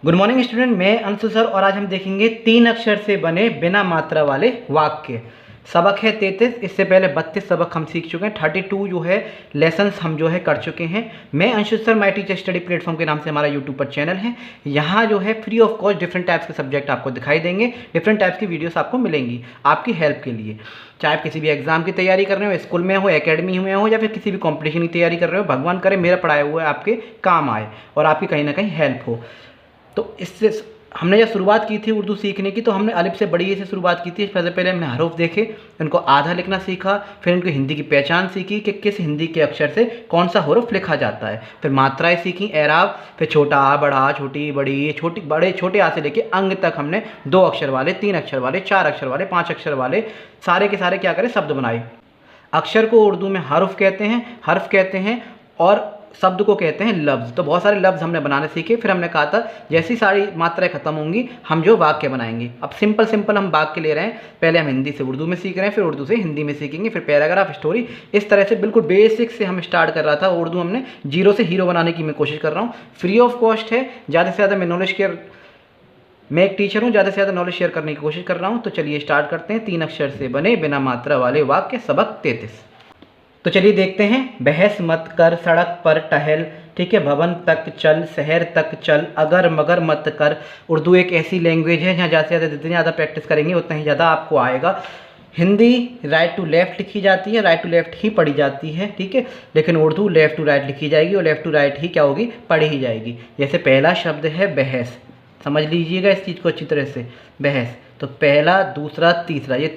Good morning student, मैं Anshu sir और आज हम देखेंगे 3 अक्षर से बने बिना मात्रा वाले वाक्य। सबक है 33। इससे पहले 32 सबक हम सीख चुके हैं। 32 जो है लेसन्स हम जो है कर चुके हैं। मैं Anshu sir my teacher study platform के नाम से हमारा यूट्यूब पर चैनल है। यहाँ जो है free of cost different types के सब्जेक्ट आपको दिखाई देंगे, डिफरेंट टाइप्स की वीडियोस आपको मिलेंगी आपकी हेल्प के लिए। चाहे आप किसी भी एग्जाम की तैयारी कर रहे हो, स्कूल में हो, एकेडमी में हो, या फिर किसी भी कॉम्पिटिशन की तैयारी कर रहे हो, भगवान करे मेरा पढ़ाया हुआ आपके काम आए और आपकी कहीं ना कहीं हेल्प हो। तो इससे हमने जब शुरुआत की थी उर्दू सीखने की, तो हमने अलिफ से बड़ी से शुरुआत की थी। सबसे पहले हमने हरूफ देखे, इनको आधा लिखना सीखा, फिर इनको हिंदी की पहचान सीखी कि किस हिंदी के अक्षर से कौन सा हरूफ लिखा जाता है। फिर मात्राएं सीखी, एराब, फिर छोटा आ, बड़ा, छोटी, बड़ी, छोटी, बड़े, छोटे आ से लेके अंग तक हमने 2 अक्षर वाले, 3 अक्षर वाले, 4 अक्षर वाले, 5 अक्षर वाले सारे के सारे क्या करें, शब्द बनाए। अक्षर को उर्दू में हर्फ कहते हैं, हर्फ कहते हैं, और शब्द को कहते हैं लफ्ज़। तो बहुत सारे लफ्ज़ हमने बनाने सीखे। फिर हमने कहा था जैसी सारी मात्राएं खत्म होंगी हम जो वाक्य बनाएंगे। अब सिंपल हम वाक्य ले रहे हैं। पहले हम हिंदी से उर्दू में सीख रहे हैं, फिर उर्दू से हिंदी में सीखेंगे, फिर पैराग्राफ, स्टोरी, इस तरह से बिल्कुल बेसिक से हम स्टार्ट कर रहा था। उर्दू हमने जीरो से हीरो बनाने की मैं कोशिश कर रहा हूँ। फ्री ऑफ कॉस्ट है, ज़्यादा से ज़्यादा मैं नॉलेज शेयर, मैं एक टीचर हूँ, ज़्यादा से ज़्यादा नॉलेज शेयर करने की कोशिश कर रहा हूँ। तो चलिए स्टार्ट करते हैं। 3 अक्षर से बने बिना मात्रा वाले वाक्य, सबक 33। तो चलिए देखते हैं। बहस मत कर, सड़क पर टहल, ठीक है, भवन तक चल, शहर तक चल, अगर मगर मत कर। उर्दू एक ऐसी लैंग्वेज है जहाँ ज़्यादा से ज़्यादा जितनी ज़्यादा प्रैक्टिस करेंगे उतना ही ज़्यादा आपको आएगा। हिंदी राइट टू लेफ़्ट लिखी जाती है, राइट टू लेफ़्ट ही पढ़ी जाती है, ठीक है, लेकिन उर्दू लेफ़्ट टू राइट लिखी जाएगी और लेफ़्ट टू राइट ही क्या होगी, पढ़ी ही जाएगी। जैसे पहला शब्द है बहस, समझ लीजिएगा इस चीज़ को अच्छी तरह से। बहस तो पहला, दूसरा, तीसरा, ये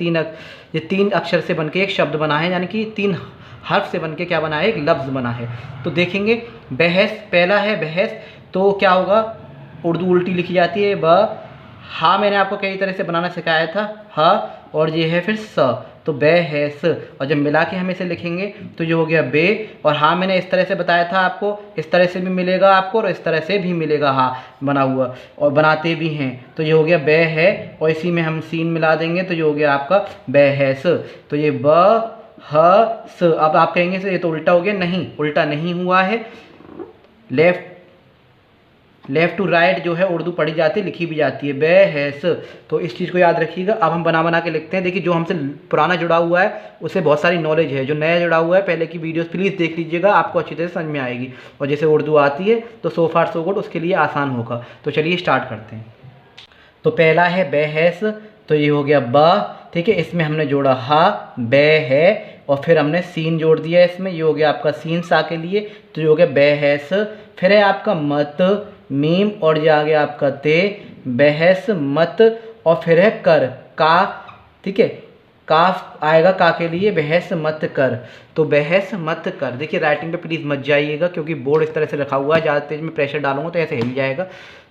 तीन अक्षर से बनके एक शब्द बना है, यानी कि 3 हर्फ से बनके क्या बना है, एक लफ्ज़ बना है। तो देखेंगे बहस, पहला है बहस, तो क्या होगा, उर्दू उल्टी लिखी जाती है, ब। हा मैंने आपको कई तरह से बनाना सिखाया था, हा, और ये है फिर स, तो बहस। और जब मिला के हम इसे लिखेंगे तो ये हो गया बे। और हाँ मैंने इस तरह से बताया था आपको, इस तरह से भी मिलेगा आपको और इस तरह से भी मिलेगा हा बना हुआ, और बनाते भी हैं। तो ये हो गया बे है, और इसी में हम सीन मिला देंगे तो ये हो गया आपका बहस। तो ये ब ह स। अब आप कहेंगे सर ये तो उल्टा हो गया, नहीं उल्टा नहीं हुआ है। लेफ्ट टू राइट जो है उर्दू पढ़ी जाती है, लिखी भी जाती है, बहस। तो इस चीज़ को याद रखिएगा। अब हम बना के लिखते हैं। देखिए जो हमसे पुराना जुड़ा हुआ है उससे बहुत सारी नॉलेज है, जो नया जुड़ा हुआ है पहले की वीडियोस प्लीज़ देख लीजिएगा, आपको अच्छी तरह समझ में आएगी। और जैसे उर्दू आती है तो सो फार सो गुड, उसके लिए आसान होगा। तो चलिए स्टार्ट करते हैं। तो पहला है बहस, तो ये हो गया ब, ठीक है, इसमें हमने जोड़ा हा, बे है, और फिर हमने सीन जोड़ दिया इसमें, ये हो गया आपका सीन सा के लिए, तो ये हो गया बहस। फिर है आपका मत, मीम, और ये आ गया आपका ते, बहस मत, और फिर है कर, का, ठीक है, काफ आएगा का के लिए, बहस मत कर। तो बहस मत कर। देखिए राइटिंग पे प्लीज़ मत जाइएगा क्योंकि बोर्ड इस तरह से रखा हुआ है, ज़्यादा तेज में प्रेशर डालूंगा तो ऐसे हिल जाएगा।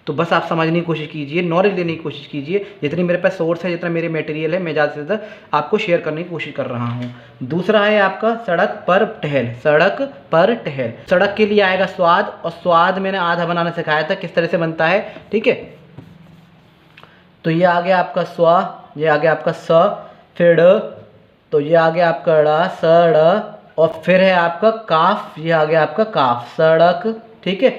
तो बस आप समझने की कोशिश कीजिए, नॉलेज लेने की कोशिश कीजिए। जितनी मेरे पास सोर्स है, जितना मेरे मटेरियल है, मैं ज़्यादा से ज़्यादा आपको शेयर करने की कोशिश कर रहा हूँ। दूसरा है आपका सड़क पर टहल, सड़क पर टहल। सड़क के लिए आएगा स्वाद, और स्वाद मैंने आधा बनाना सिखाया था किस तरह से बनता है, ठीक है। तो ये आ गया आपका स्वा, ये आ गया आपका स, फिर ड, तो ये आ गया आपका ड़, सड़, और फिर है आपका काफ, ये आ गया आपका काफ, सड़क, ठीक है,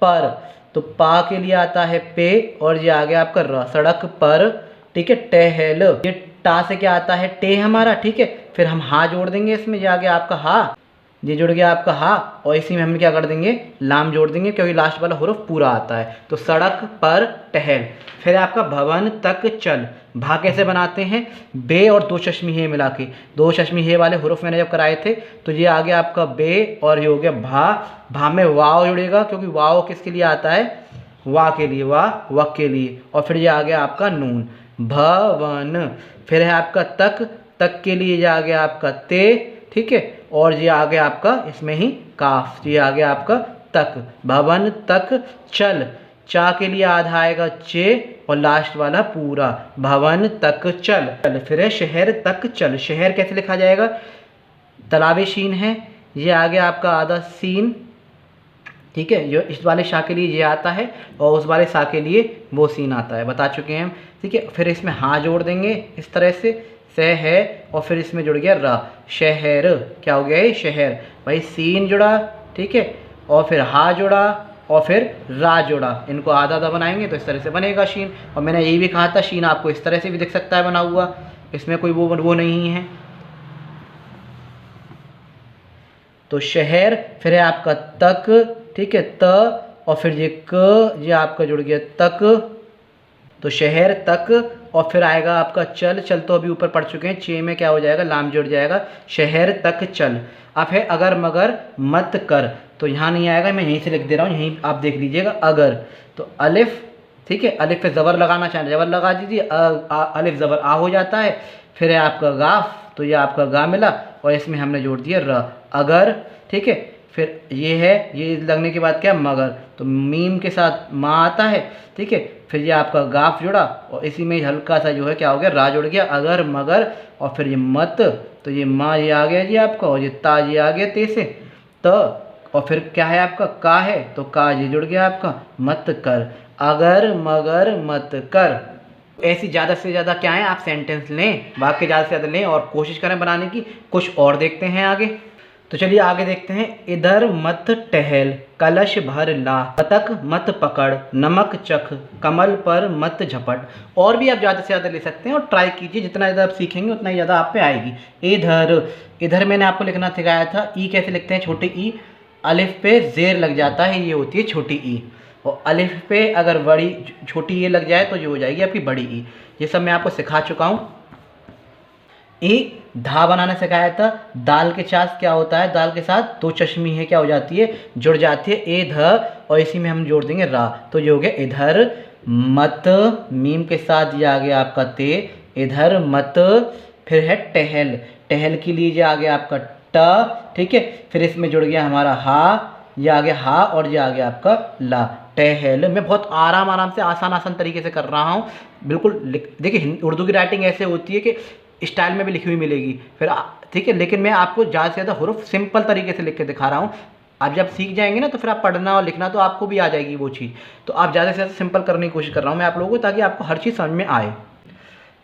पर। तो पा के लिए आता है पे, और ये आ गया आपका र, सड़क पर, ठीक है, टहल। ये टा से क्या आता है, टे हमारा, ठीक है। फिर हम हा जोड़ देंगे इसमें, ये आ गया आपका हा, ये जुड़ गया आपका हा, और इसी में हम क्या कर देंगे, लाम जोड़ देंगे क्योंकि लास्ट वाला हुर्फ पूरा आता है। तो सड़क पर टहल। फिर आपका भवन तक चल। भा कैसे बनाते हैं, बे और 2 चश्मी हे मिला के, 2 चश्मी हे वाले हुर्फ मैंने जब कराए थे, तो ये आ गया आपका बे, और ये हो गया भा। भा में वाव जुड़ेगा क्योंकि वाव किसके लिए आता है, वा के लिए, वाह वक के लिए। और फिर ये आ गया आपका नून, भवन। फिर है आपका तक, तक के लिए ये आ गया आपका ते, ठीक है, और ये आ गया आपका इसमें ही काफ, ये आ गया आपका तक। भवन तक चल, चा के लिए आधा आएगा चे, और लास्ट वाला पूरा, भवन तक चल। फिर है शहर तक चल। शहर कैसे लिखा जाएगा, तलाबे शीन है, ये आ गया आपका आधा सीन, ठीक है, जो इस वाले शाह के लिए ये आता है और उस वाले शाह के लिए वो सीन आता है, बता चुके हैं हम, ठीक है। फिर इसमें हाँ जोड़ देंगे इस तरह से, से है, और फिर इसमें जुड़ गया रा, शहर, क्या हो गया ये, शहर। भाई सीन जुड़ा, ठीक है, और फिर हा जुड़ा, और फिर रा जोड़ा, इनको आधा आधा बनाएंगे तो इस तरह से बनेगा शीन। और मैंने ये भी कहा था शीन आपको इस तरह से भी दिख सकता है बना हुआ, इसमें कोई वो नहीं है। तो शहर, फिर है आपका तक, ठीक है, त, और फिर ये क, ये आपका जुड़ गया तक, तो शहर तक, और फिर आएगा आपका चल, चल तो अभी ऊपर पढ़ चुके हैं, चे में क्या हो जाएगा, लाम जुड़ जाएगा, शहर तक चल। अब है अगर मगर मत कर, तो यहाँ नहीं आएगा, मैं यहीं से लिख दे रहा हूँ, यहीं आप देख लीजिएगा अगर, तो अलिफ, ठीक है, अलिफ पे ज़बर लगाना चाहें ज़बर लगा दीजिए, अलिफ ज़बर आ हो जाता है। फिर है आपका गाफ, तो ये आपका गा मिला, और इसमें हमने जोड़ दिया र, अगर, ठीक है। फिर ये है, ये लगने के बाद क्या, मगर, तो मीम के साथ माँ आता है, ठीक है। फिर ये आपका गाफ जुड़ा, और इसी में हल्का सा जो है क्या हो गया, रा जुड़ गया, अगर मगर, और फिर ये मत, तो ये माँ ये आ गया जी आपका, और ये ता ये आ गया ते से, त, और फिर क्या है आपका का है, तो का ये जुड़ गया आपका, मत कर, अगर मगर मत कर। ऐसी ज़्यादा से ज़्यादा क्या है, आप सेंटेंस लें, वाक्य ज़्यादा से ज़्यादा लें और कोशिश करें बनाने की। कुछ और देखते हैं आगे, तो चलिए आगे देखते हैं। इधर मत टहल, कलश भर ला, बतख मत पकड़, नमक चख, कमल पर मत झपट। और भी आप ज़्यादा से ज़्यादा ले सकते हैं और ट्राई कीजिए, जितना ज़्यादा आप सीखेंगे उतना ही ज़्यादा आप पे आएगी। इधर, इधर मैंने आपको लिखना सिखाया था, ई कैसे लिखते हैं, छोटे ई, अलिफ पे जेर लग जाता है, ये होती है छोटी ई, और अलिफ पे अगर बड़ी छोटी ये लग जाए तो ये हो जाएगी आपकी बड़ी ई। ये सब मैं आपको सिखा चुका हूँ। ई धा बनाना सिखाया था, दाल के साथ क्या होता है, दाल के साथ दो चश्मी है क्या हो जाती है, जुड़ जाती है, ए ध, और इसी में हम जोड़ देंगे रा, तो ये हो गया इधर मत, मीम के साथ ये आ गया आपका ते, इधर मत। फिर है टहल, टहल के लिए ये आ गया आपका ट, ठीक है। फिर इसमें जुड़ गया हमारा हा, ये आ गया हा, और ये आ गया आपका ला, टहल। मैं बहुत आराम से आसान तरीके से कर रहा हूँ, बिल्कुल। देखिए उर्दू की राइटिंग ऐसे होती है कि स्टाइल में भी लिखी हुई मिलेगी, फिर ठीक है, लेकिन मैं आपको ज़्यादा से ज़्यादा हुरूफ सिंपल तरीके से लिख के दिखा रहा हूँ। आप जब सीख जाएंगे ना तो फिर आप पढ़ना और लिखना तो आपको भी आ जाएगी वो चीज़। तो आप ज़्यादा से ज़्यादा सिंपल करने की कोशिश कर रहा हूँ मैं आप लोगों को, ताकि आपको हर चीज़ समझ में आए।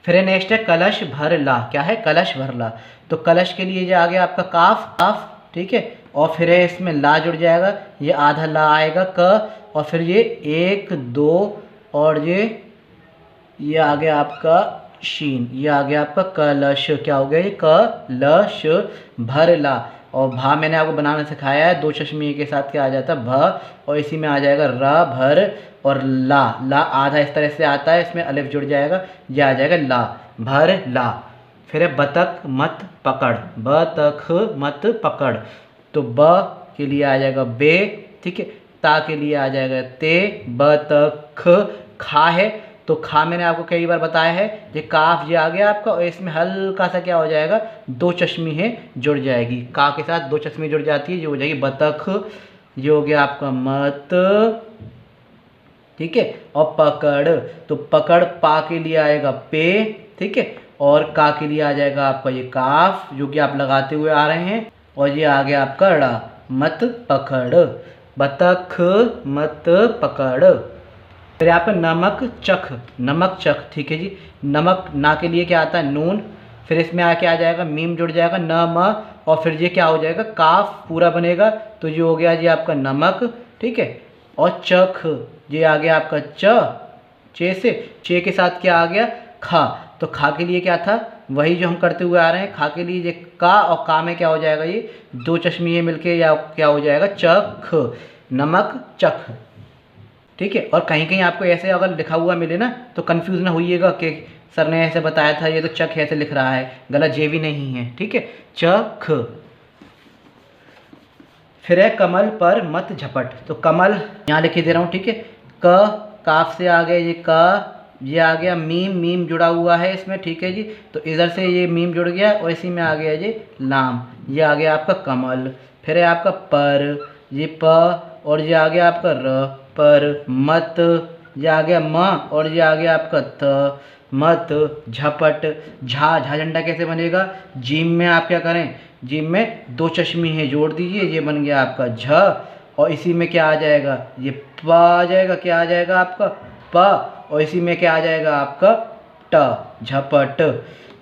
फिर नेक्स्ट है कलश भर ला, क्या है, कलश भर ला, तो कलश के लिए जो आ गया आपका काफ, काफ, ठीक है, और फिर है इसमें ला जुड़ जाएगा, ये आधा ला आएगा क, और फिर ये एक दो, और ये आ गया आपका शीन, ये आ गया आपका कलश, क्या हो गया ये कलश भर ला। और भा मैंने आपको बनाना सिखाया है, दो चश्मे के साथ क्या आ जाता है भ, और इसी में आ जाएगा रा भर, और ला, ला आधा इस तरह से आता है, इसमें अलिफ जुड़ जाएगा, ये आ जाएगा ला भर ला। फिर है बतख मत पकड़, बतख मत पकड़, तो ब के लिए आ जाएगा बे, ठीक है, ता के लिए आ जाएगा ते, बतख। खा है, तो खा मैंने आपको कई बार बताया है, ये काफ ये आ गया आपका, और इसमें हल्का सा क्या हो जाएगा, दो चश्मी है जुड़ जाएगी, का के साथ दो चश्मी जुड़ जाती है, ये हो जाएगी बतख। ये हो गया आपका मत, ठीक है, और पकड़, तो पकड़ पा के लिए आएगा पे, ठीक है, और का के लिए आ जाएगा आपका ये काफ, जो कि आप लगाते हुए आ रहे हैं, और ये आ गया आपका ड़ा, मत पकड़, बतख मत पकड़। फिर यहाँ पर नमक चख, नमक चख, ठीक है जी, नमक ना के लिए क्या आता है, नून, फिर इसमें आके आ जाएगा मीम जुड़ जाएगा न म, और फिर ये क्या हो जाएगा, काफ पूरा बनेगा, तो ये हो गया जी आपका नमक, ठीक है। और चख, ये आ गया आपका चे से, चे के साथ क्या आ गया, खा, तो खा के लिए क्या था, वही जो हम करते हुए आ रहे हैं, खा के लिए ये का, और का में क्या हो जाएगा, ये दो चश्मे ये मिलके या क्या हो जाएगा, चख, नमक चख, ठीक है। और कहीं कहीं आपको ऐसे अगर लिखा हुआ मिले ना तो कंफ्यूज ना होइएगा कि सर ने ऐसे बताया था, ये तो चख ऐसे लिख रहा है, गलत, ये भी नहीं है, ठीक है, चख। फिर है कमल पर मत झपट, तो कमल यहाँ लिख दे रहा हूँ, ठीक है, क, काफ से आ गया ये का, ये आ गया मीम, मीम जुड़ा हुआ है इसमें, ठीक है जी, तो इधर से ये मीम जुड़ गया, और इसी में आ गया ये लाम, ये आ गया आपका कमल। फिर है आपका पर, ये प, और ये आ गया आपका र, पर मत, ये आ गया म, और ये आ गया आपका त, मत झपट। झा, झा झंडा कैसे बनेगा, जीम में आप क्या करें, जीम में दो चश्मी है जोड़ दीजिए, ये बन गया आपका झ, और इसी में क्या आ जाएगा, ये प आ जाएगा, क्या आ जाएगा आपका प, और इसी में क्या आ जाएगा आपका ट, झपट।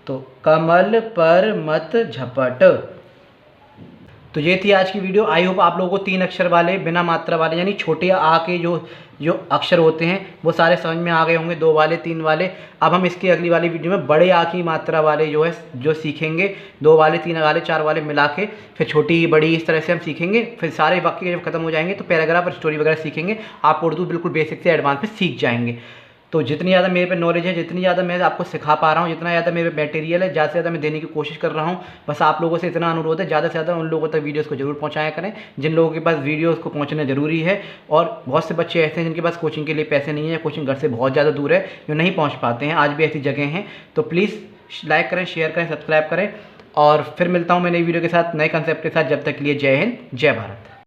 तो कमल पर मत झपट। तो ये थी आज की वीडियो। आई होप आप लोगों को 3 अक्षर वाले बिना मात्रा वाले यानी छोटे आ के जो जो अक्षर होते हैं वो सारे समझ में आ गए होंगे, 2 वाले 3 वाले। अब हम इसकी अगली वाली वीडियो में बड़े आ की मात्रा वाले जो है जो सीखेंगे, 2 वाले 3 वाले 4 वाले मिला के, फिर छोटी बड़ी इस तरह से हम सीखेंगे। फिर सारे वाक्य जब खत्म हो जाएंगे तो पैराग्राफ और स्टोरी वगैरह सीखेंगे। आप उर्दू बिल्कुल बेसिक से एडवांस में सीख जाएंगे। तो जितनी ज़्यादा मेरे पे नॉलेज है, जितनी ज़्यादा मैं आपको सिखा पा रहा हूँ, जितना ज़्यादा मेरे मटेरियल है, ज़्यादा से ज़्यादा मैं देने की कोशिश कर रहा हूँ। बस आप लोगों से इतना अनुरोध है, ज़्यादा से ज़्यादा उन लोगों तक वीडियोस को जरूर पहुँचाया करें जिन लोगों के पास वीडियोस को पहुँचना ज़रूरी है। और बहुत से बच्चे ऐसे हैं जिनके पास कोचिंग के लिए पैसे नहीं है, कोचिंग घर से बहुत ज़्यादा दूर है, जो नहीं पहुँच पाते हैं। आज भी ऐसी जगह हैं। तो प्लीज़ लाइक करें, शेयर करें, सब्सक्राइब करें। और फिर मिलता हूँ मैं नई वीडियो के साथ, नए कंसेप्ट के साथ। जब तक के लिए जय हिंद, जय भारत।